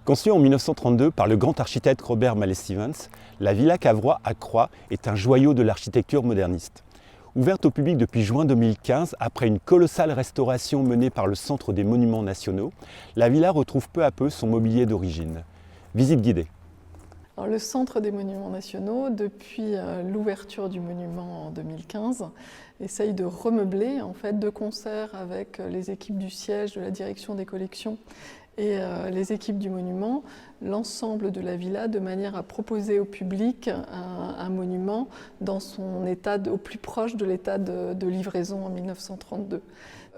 Conçue en 1932 par le grand architecte Robert Mallet-Stevens, la Villa Cavrois à Croix est un joyau de l'architecture moderniste. Ouverte au public depuis juin 2015, après une colossale restauration menée par le Centre des Monuments Nationaux, la villa retrouve peu à peu son mobilier d'origine. Visite guidée. Alors, le Centre des Monuments Nationaux, depuis l'ouverture du monument en 2015, essaye de remeubler en fait, de concert avec les équipes du siège, de la direction des collections et les équipes du monument, l'ensemble de la villa de manière à proposer au public un monument dans son état au plus proche de l'état de livraison en 1932.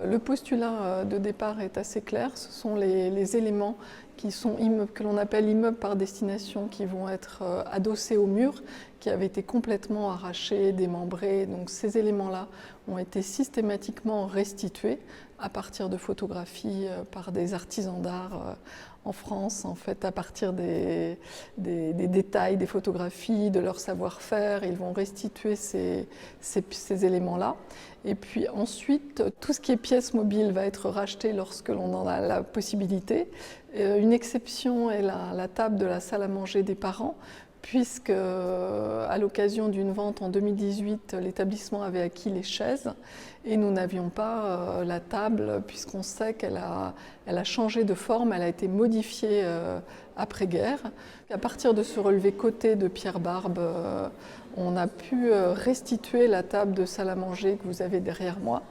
Le postulat de départ est assez clair, ce sont les éléments qui sont que l'on appelle immeubles par destination, qui vont être adossés au mur, qui avaient été complètement arrachés, démembrés. Donc ces éléments-là ont été systématiquement restitués à partir de photographies par des artisans d'art en France, en fait, à partir des détails, des photographies, de leur savoir-faire. Ils vont restituer ces éléments-là. Et puis ensuite, tout ce qui est pièces mobiles va être racheté lorsque l'on en a la possibilité. Une exception est la table de la salle à manger des parents, puisque à l'occasion d'une vente en 2018, l'établissement avait acquis les chaises et nous n'avions pas la table, puisqu'on sait qu'elle a changé de forme, elle a été modifiée après-guerre. À partir de ce relevé coté de Pierre Barbe, on a pu restituer la table de salle à manger que vous avez derrière moi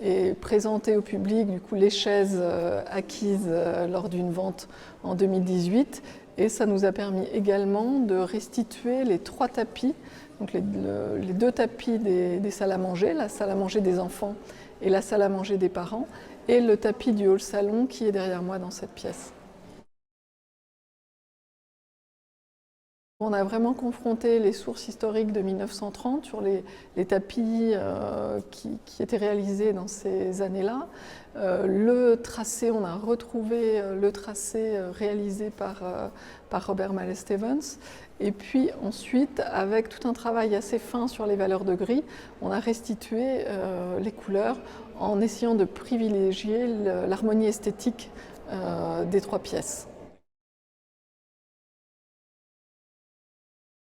et présenter au public du coup, les chaises acquises lors d'une vente en 2018. Et ça nous a permis également de restituer les 3 tapis, donc les 2 tapis des salles à manger, la salle à manger des enfants et la salle à manger des parents, et le tapis du hall salon qui est derrière moi dans cette pièce. On a vraiment confronté les sources historiques de 1930 sur les tapis qui étaient réalisés dans ces années-là. Le tracé, on a retrouvé le tracé réalisé par Robert Mallet-Stevens. Et puis ensuite, avec tout un travail assez fin sur les valeurs de gris, on a restitué les couleurs en essayant de privilégier l'harmonie esthétique des 3 pièces.